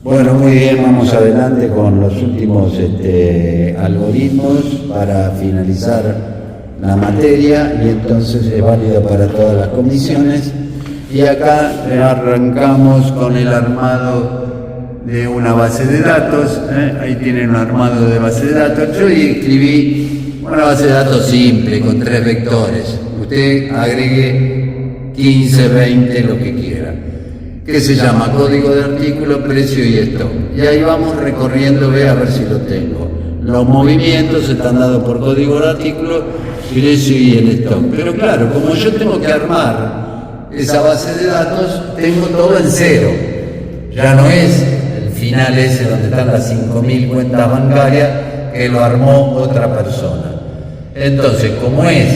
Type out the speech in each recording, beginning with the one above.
Bueno, muy bien, vamos adelante con los últimos algoritmos para finalizar la materia y entonces es válido para todas las comisiones. Y acá arrancamos con el armado de una base de datos. Ahí tienen un armado de base de datos. Yo escribí una base de datos simple con 3 vectores. Usted agregue 15, 20, lo que quiera, que se llama código de artículo, precio y stock. Y ahí vamos recorriendo, ve a ver si lo tengo. Los movimientos están dados por código de artículo, precio y el stock. Pero claro, como yo tengo que armar esa base de datos, tengo todo en cero. Ya no es el final ese donde están las 5.000 cuentas bancarias que lo armó otra persona. Entonces, como es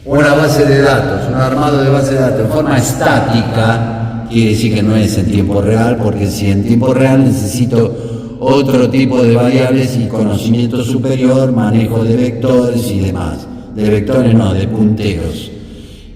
una base de datos, un armado de base de datos en forma estática, quiere decir que no es en tiempo real, porque si en tiempo real necesito otro tipo de variables y conocimiento superior, manejo de vectores y demás. De vectores no, de punteros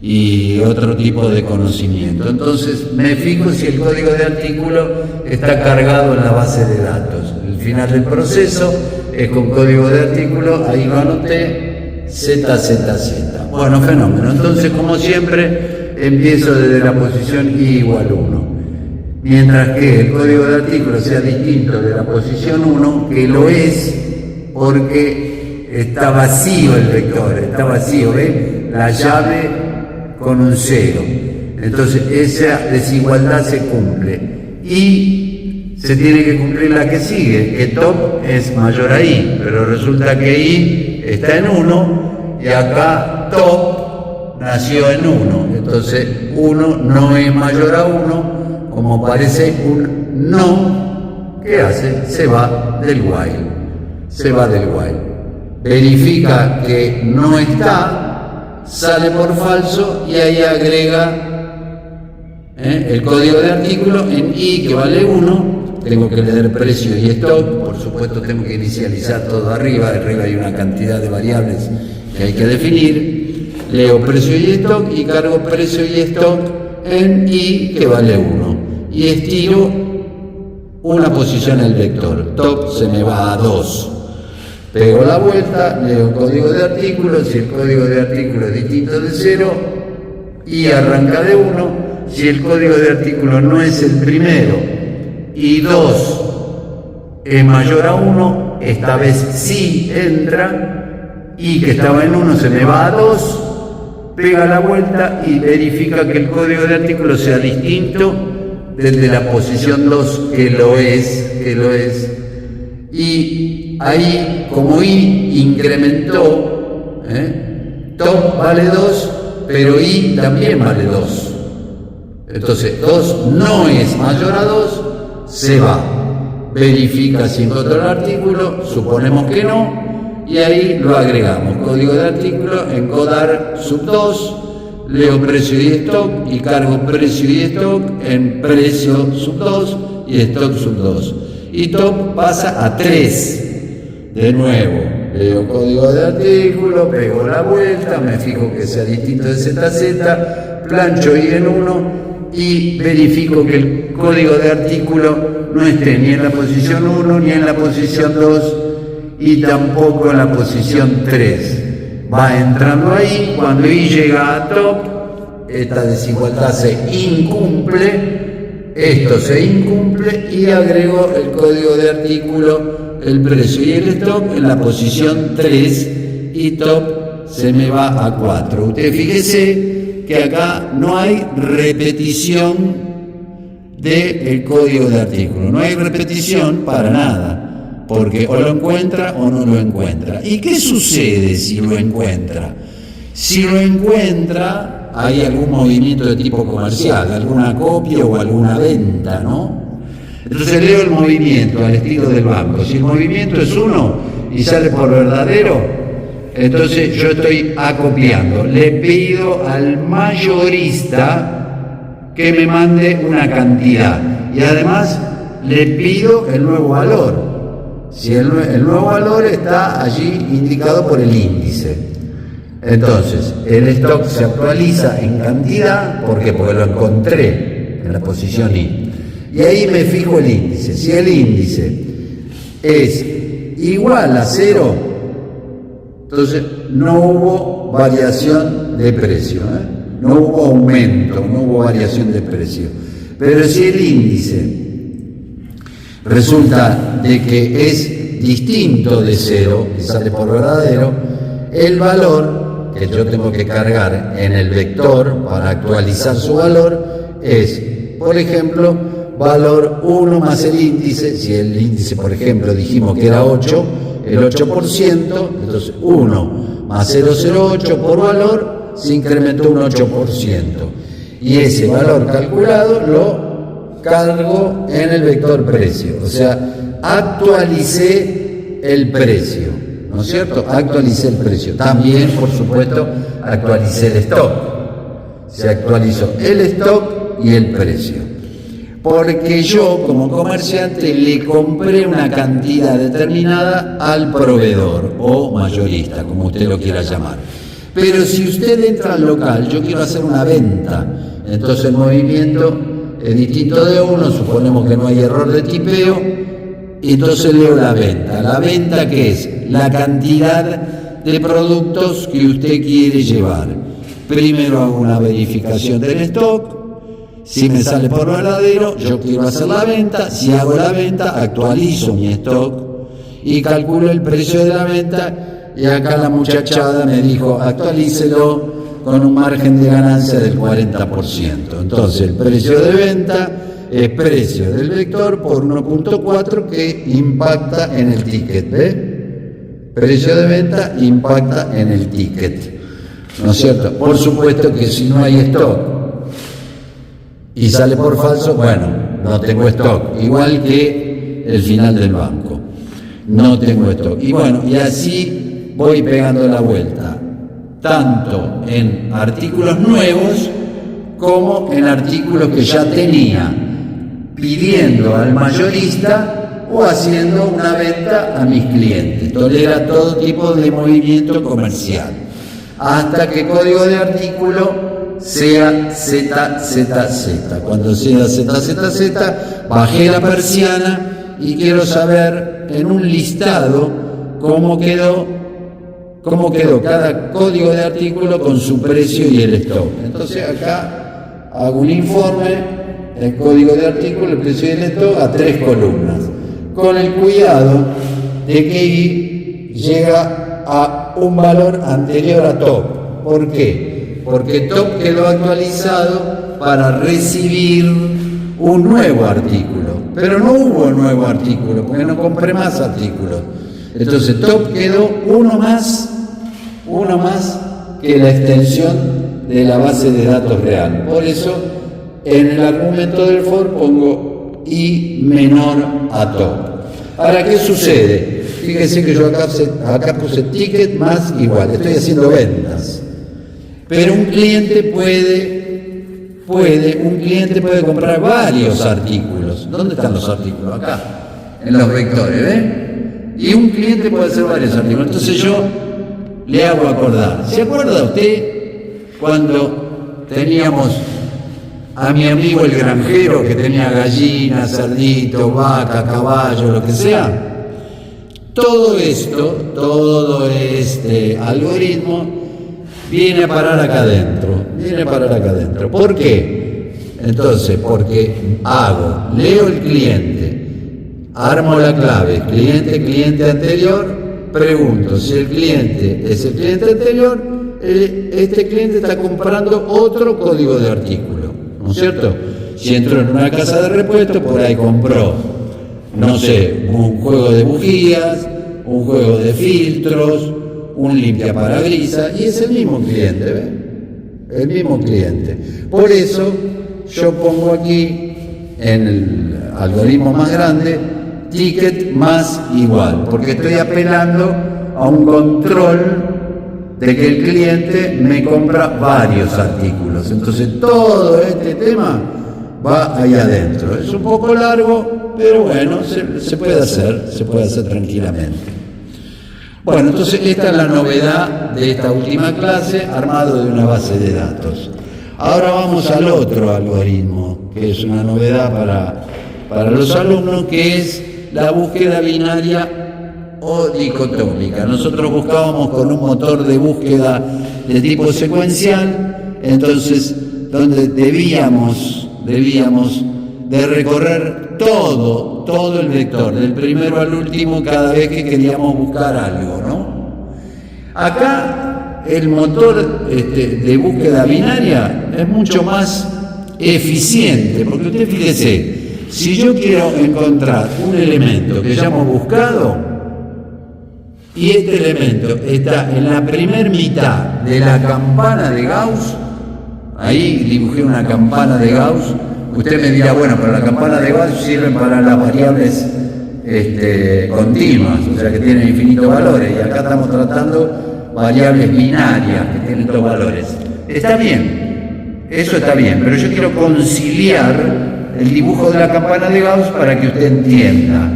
y otro tipo de conocimiento. Entonces me fijo si el código de artículo está cargado en la base de datos. El final del proceso es con código de artículo, ahí lo anoté, ZZZ. Bueno, fenómeno. Entonces, como siempre, empiezo desde la posición i igual 1. Mientras que el código de artículo sea distinto de la posición 1, que lo es porque está vacío el vector, está vacío, ¿ve? La llave con un 0. Entonces esa desigualdad se cumple y se tiene que cumplir la que sigue, que top es mayor a i, pero resulta que i está en 1 y acá top nació en 1. Entonces 1 no es mayor a 1, como parece un no. ¿Qué hace? Se va del while, se va del while, verifica que no está, sale por falso y ahí agrega el código de artículo en i que vale 1. Tengo que leer precio y stock, por supuesto tengo que inicializar todo arriba hay una cantidad de variables que hay que definir. Leo precio y stock y cargo precio y stock en i que vale 1 y estiro una posición al vector, top se me va a 2. Pego la vuelta, leo el código de artículo, si el código de artículo es distinto de 0, y arranca de 1, si el código de artículo no es el primero, y 2 es mayor a 1, esta vez sí entra, y que estaba en 1 se me va a 2, pega la vuelta y verifica que el código de artículo sea distinto desde la posición 2, que lo es, y ahí, como i incrementó, top vale 2, pero i también vale 2. Entonces, 2 no es mayor a 2, se va. Verifica si encontró el artículo, suponemos que no, y ahí lo agregamos. Código de artículo, encodar sub 2, leo precio y stock, y cargo precio y stock en precio sub 2 y stock sub 2. Y top pasa a 3. De nuevo, leo código de artículo, pego la vuelta, me fijo que sea distinto de ZZ, plancho i en 1 y verifico que el código de artículo no esté ni en la posición 1, ni en la posición 2 y tampoco en la posición 3. Va entrando ahí, cuando i llega a top, esta desigualdad se incumple, esto se incumple y agrego el código de artículo, el precio y el stock en la posición 3 y top se me va a 4. Usted fíjese que acá no hay repetición del código de artículo, no hay repetición para nada, porque o lo encuentra o no lo encuentra. ¿Y qué sucede si lo encuentra? Si lo encuentra, hay algún movimiento de tipo comercial, alguna copia o alguna venta, ¿no? Entonces leo el movimiento al estilo del banco. Si el movimiento es 1 y sale por verdadero, entonces yo estoy acopiando. Le pido al mayorista que me mande una cantidad y además le pido el nuevo valor. Si el nuevo valor está allí indicado por el índice. Entonces, el stock se actualiza en cantidad, ¿por qué? Porque lo encontré en la posición I. Y ahí me fijo el índice. Si el índice es igual a 0, entonces no hubo variación de precio, no hubo aumento, no hubo variación de precio. Pero si el índice resulta de que es distinto de 0 y sale por verdadero, el valor que yo tengo que cargar en el vector para actualizar su valor es, por ejemplo, valor 1 más el índice. Si el índice, por ejemplo, dijimos que era 8, el 8%, entonces 1 más 0,08 por valor se incrementó un 8%. Y ese valor calculado lo cargo en el vector precio. O sea, actualicé el precio, ¿no es cierto? Actualicé el precio. También, por supuesto, actualicé el stock. Se actualizó el stock y el precio. Porque yo, como comerciante, le compré una cantidad determinada al proveedor o mayorista, como usted lo quiera llamar. Pero si usted entra al local, yo quiero hacer una venta, entonces el movimiento es distinto de uno, suponemos que no hay error de tipeo, y entonces leo la venta. ¿La venta qué es? La cantidad de productos que usted quiere llevar. Primero hago una verificación del stock. Si me sale por verdadero, yo quiero hacer la venta. Si hago la venta, actualizo mi stock y calculo el precio de la venta. Y acá la muchachada me dijo, actualícelo con un margen de ganancia del 40%. Entonces, el precio de venta es precio del vector por 1.4 que impacta en el ticket. ¿Ve? Precio de venta impacta en el ticket. ¿No es cierto? Por supuesto que si no hay stock y sale por falso, bueno, no tengo stock, igual que el final del banco, no tengo stock. Y bueno, y así voy pegando la vuelta, tanto en artículos nuevos como en artículos que ya tenía, pidiendo al mayorista o haciendo una venta a mis clientes. Tolera todo tipo de movimiento comercial, hasta que código de artículo sea ZZZ. Cuando sea ZZZ, bajé la persiana y quiero saber en un listado cómo quedó cada código de artículo con su precio y el stock. Entonces acá hago un informe, el código de artículo, el precio y el stock a 3 columnas, con el cuidado de que I llega a un valor anterior a top. ¿Por qué? Porque top quedó actualizado para recibir un nuevo artículo, pero no hubo nuevo artículo porque no compré más artículos. Entonces top quedó uno más que la extensión de la base de datos real. Por eso en el argumento del for pongo I menor a top. ¿Para qué sucede? Fíjense que yo acá puse ticket más igual, estoy haciendo ventas. Pero un cliente puede comprar varios artículos. ¿Dónde están los artículos? Acá, en los vectores, ¿ven? Y un cliente puede hacer varios artículos. Entonces yo le hago acordar. ¿Se acuerda usted cuando teníamos a mi amigo el granjero que tenía gallinas, cerditos, vaca, caballo, lo que sea? Todo este algoritmo viene a parar acá adentro. ¿Por qué? Entonces, porque leo el cliente, armo la clave, cliente anterior, pregunto si el cliente es el cliente anterior, este cliente está comprando otro código de artículo, ¿no es cierto? Si entró en una casa de repuesto, por ahí compró, no sé, un juego de bujías, un juego de filtros, un limpiaparabrisas, y es el mismo cliente, ¿ven? El mismo cliente. Por eso yo pongo aquí en el algoritmo más grande ticket más igual, porque estoy apelando a un control de que el cliente me compra varios artículos. Entonces todo este tema va ahí adentro. Es un poco largo, pero bueno, se puede hacer tranquilamente. Bueno, entonces esta es la novedad de esta última clase, armado de una base de datos. Ahora vamos al otro algoritmo, que es una novedad para los alumnos, que es la búsqueda binaria o dicotómica. Nosotros buscábamos con un motor de búsqueda de tipo secuencial, entonces donde debíamos de recorrer todo el vector, del primero al último, cada vez que queríamos buscar algo, ¿no? Acá el motor de búsqueda binaria es mucho más eficiente, porque usted fíjese, si yo quiero encontrar un elemento que llamo buscado, y este elemento está en la primer mitad de la campana de Gauss, ahí dibujé una campana de Gauss. Usted me dirá, bueno, pero la campana de Gauss sirven para las variables continuas, o sea que tienen infinitos valores, y acá estamos tratando variables binarias que tienen dos valores. Está bien, eso está bien, pero yo quiero conciliar el dibujo de la campana de Gauss para que usted entienda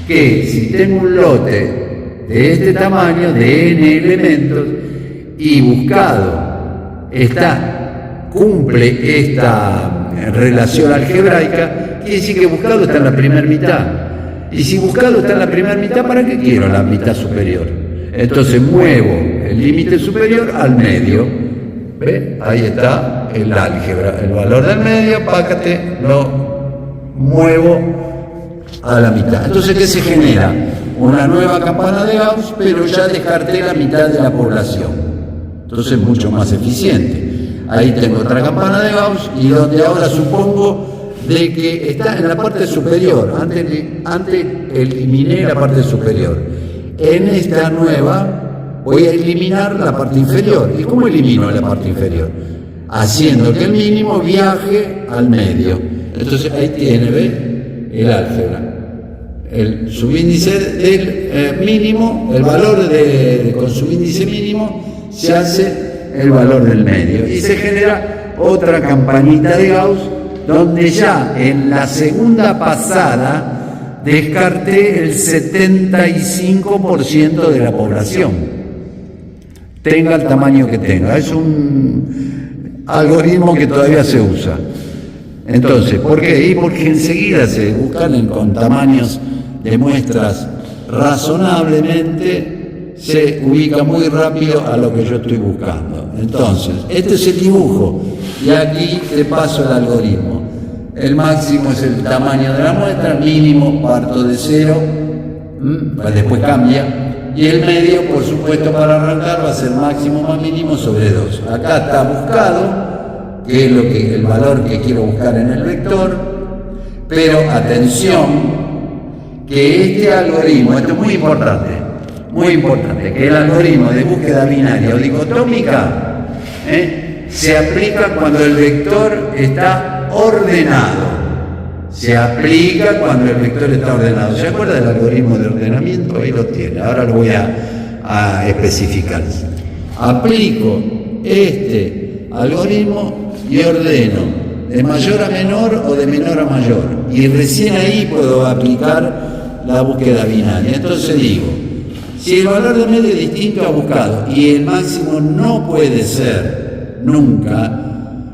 que si tengo un lote de este tamaño, de n elementos, y buscado cumple esta relación algebraica, quiere decir que buscado está en la primera mitad. Y si buscado está en la primera mitad, ¿para qué quiero la mitad superior? Entonces muevo el límite superior al medio. ¿Ve? Ahí está el álgebra. El valor del medio, pácate, lo muevo a la mitad. Entonces, ¿qué se genera? Una nueva campana de Gauss, pero ya descarté la mitad de la población. Entonces, mucho más eficiente. Ahí tengo otra campana de Gauss, y donde ahora supongo de que está en la parte superior. Antes eliminé la parte superior. En esta nueva voy a eliminar la parte inferior. ¿Y cómo elimino la parte inferior? Haciendo que el mínimo viaje al medio. Entonces ahí tiene, ¿ve? El álgebra. El subíndice del mínimo, el valor con subíndice mínimo, se hace el valor del medio, y se genera otra campanita de Gauss, donde ya en la segunda pasada descarté el 75% de la población, tenga el tamaño que tenga. Es un algoritmo que todavía se usa. Entonces, ¿por qué? Y porque enseguida se buscan con tamaños de muestras razonablemente, se ubica muy rápido a lo que yo estoy buscando. Entonces, este es el dibujo, y aquí te paso el algoritmo. El máximo es el tamaño de la muestra, mínimo parto de 0, después cambia, y el medio, por supuesto, para arrancar va a ser máximo más mínimo sobre 2. Acá está buscado, que es el valor que quiero buscar en el vector, pero atención, que este algoritmo, esto es muy importante, que el algoritmo de búsqueda binaria o dicotómica se aplica cuando el vector está ordenado. ¿Se acuerda del algoritmo de ordenamiento? Ahí lo tiene. Ahora lo voy a especificar. Aplico este algoritmo y ordeno de mayor a menor o de menor a mayor. Y recién ahí puedo aplicar la búsqueda binaria. Entonces digo, si el valor de medio es distinto a buscado y el máximo no puede ser nunca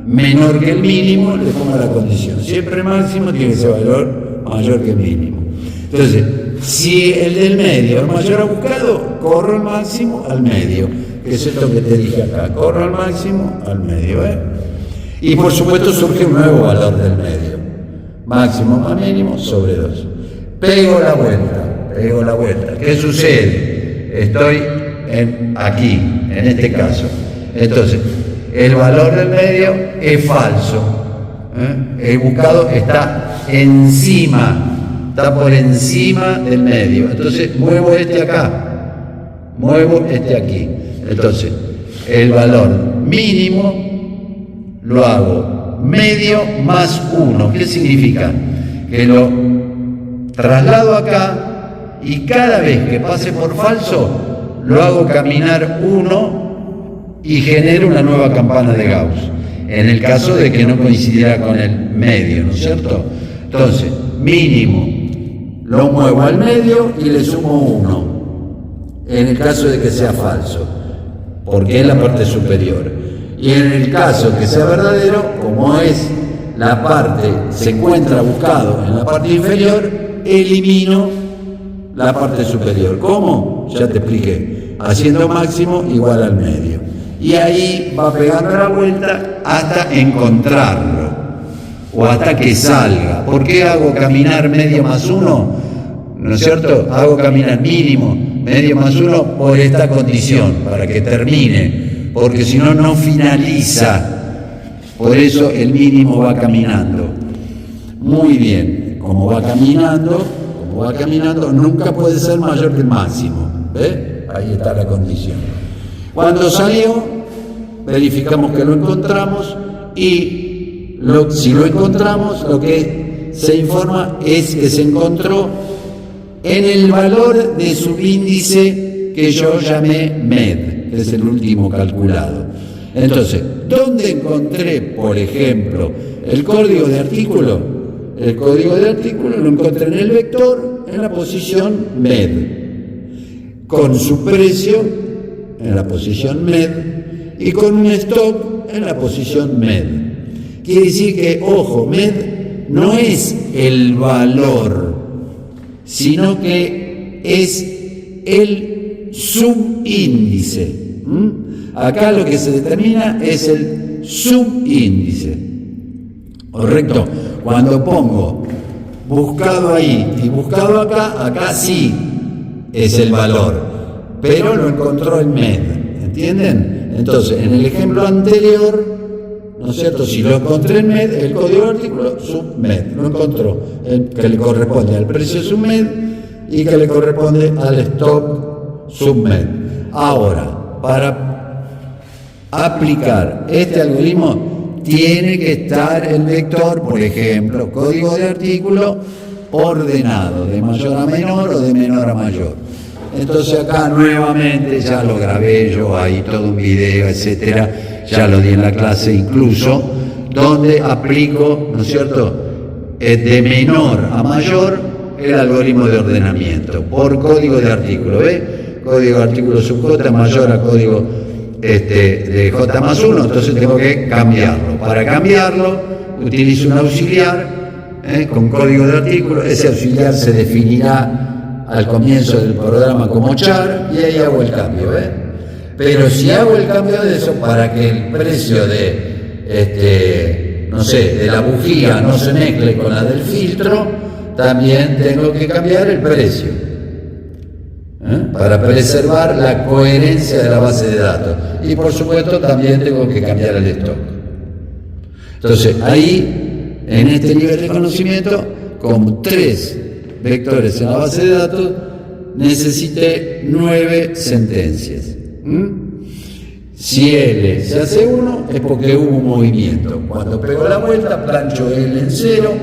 menor que el mínimo, le pongo la condición. Siempre el máximo tiene que ser valor mayor que el mínimo. Entonces, si el del medio es mayor a buscado, corro el máximo al medio, que es esto que te dije acá. Corro al máximo al medio, Y por supuesto surge un nuevo valor del medio. Máximo más mínimo sobre 2. Pego la vuelta. ¿Qué sucede? Estoy aquí, en este caso. Entonces, el valor del medio es falso. El buscado está por encima del medio. Entonces, muevo este acá, muevo este aquí. Entonces, el valor mínimo lo hago medio más 1. ¿Qué significa? Que lo traslado acá, y cada vez que pase por falso, lo hago caminar 1 y genero una nueva campana de Gauss, en el caso de que no coincidiera con el medio, ¿no es cierto? Entonces, mínimo, lo muevo al medio y le sumo 1, en el caso de que sea falso, porque es la parte superior. Y en el caso que sea verdadero, como es la parte se encuentra buscado en la parte inferior, elimino la parte superior. ¿Cómo? Ya te expliqué. Haciendo máximo igual al medio. Y ahí va pegando la vuelta hasta encontrarlo o hasta que salga. ¿Por qué hago caminar medio más 1? ¿No es cierto? Hago caminar mínimo medio más 1 por esta condición, para que termine, porque si no, no finaliza. Por eso el mínimo va caminando. Muy bien, como va caminando, nunca puede ser mayor que el máximo. ¿Ve? Ahí está la condición. Cuando salió, verificamos que lo encontramos y si lo encontramos, lo que se informa es que se encontró en el valor de subíndice que yo llamé MED, que es el último calculado. Entonces, ¿dónde encontré, por ejemplo, el código de artículo? El código de artículo lo encontré en el vector, en la posición MED, con su precio en la posición MED y con un stop en la posición MED. Quiere decir que, ojo, MED no es el valor, sino que es el subíndice. Acá lo que se determina es el subíndice. ¿Correcto? Cuando pongo buscado ahí y buscado acá, acá sí es el valor, pero lo encontró en MED. ¿Entienden? Entonces, en el ejemplo anterior, ¿no es cierto? Si lo encontré en MED, el código del artículo submed, lo encontró, que le corresponde al precio submed y que le corresponde al stock submed. Ahora, para aplicar este algoritmo, tiene que estar el vector, por ejemplo, código de artículo ordenado, de mayor a menor o de menor a mayor. Entonces acá nuevamente ya lo grabé yo, hay todo un video, etcétera, ya lo di en la clase incluso, donde aplico, ¿no es cierto?, de menor a mayor el algoritmo de ordenamiento por código de artículo, ¿ve? Código de artículo sub J mayor a código de J más 1, entonces tengo que cambiarlo. Para cambiarlo utilizo un auxiliar con código de artículo, ese auxiliar se definirá al comienzo del programa como char y ahí hago el cambio, pero si hago el cambio de eso para que el precio de no sé, de la bujía no se mezcle con la del filtro, también tengo que cambiar el precio para preservar la coherencia de la base de datos, y por supuesto también tengo que cambiar el stock. Entonces ahí, en este nivel de conocimiento, con 3 vectores en la base de datos, necesité 9 sentencias. Si L se hace 1 es porque hubo un movimiento. Cuando pego la vuelta, plancho L en 0.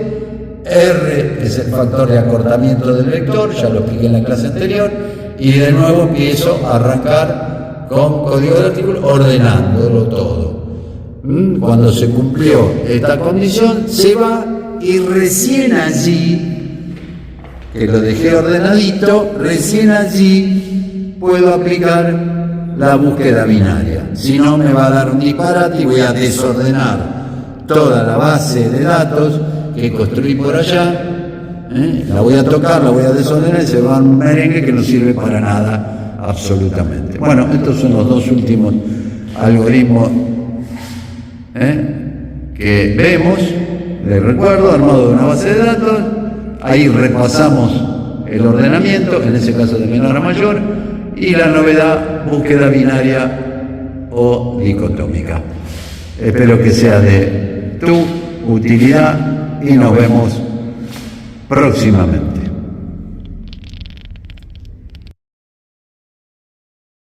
R es el factor de acortamiento del vector, ya lo expliqué en la clase anterior, y de nuevo empiezo a arrancar con código de artículo ordenándolo todo. Cuando se cumplió esta condición, se va y recién allí, que lo dejé ordenadito, recién allí puedo aplicar la búsqueda binaria. Si no, me va a dar un disparate y voy a desordenar toda la base de datos que construí por allá. La voy a tocar, la voy a desordenar y se va a un merengue que no sirve para nada absolutamente. Bueno, estos son los 2 últimos algoritmos que vemos. Les recuerdo, armado de una base de datos. Ahí repasamos el ordenamiento, en ese caso de menor a mayor, y la novedad, búsqueda binaria o dicotómica. Espero que sea de tu utilidad y nos vemos próximamente.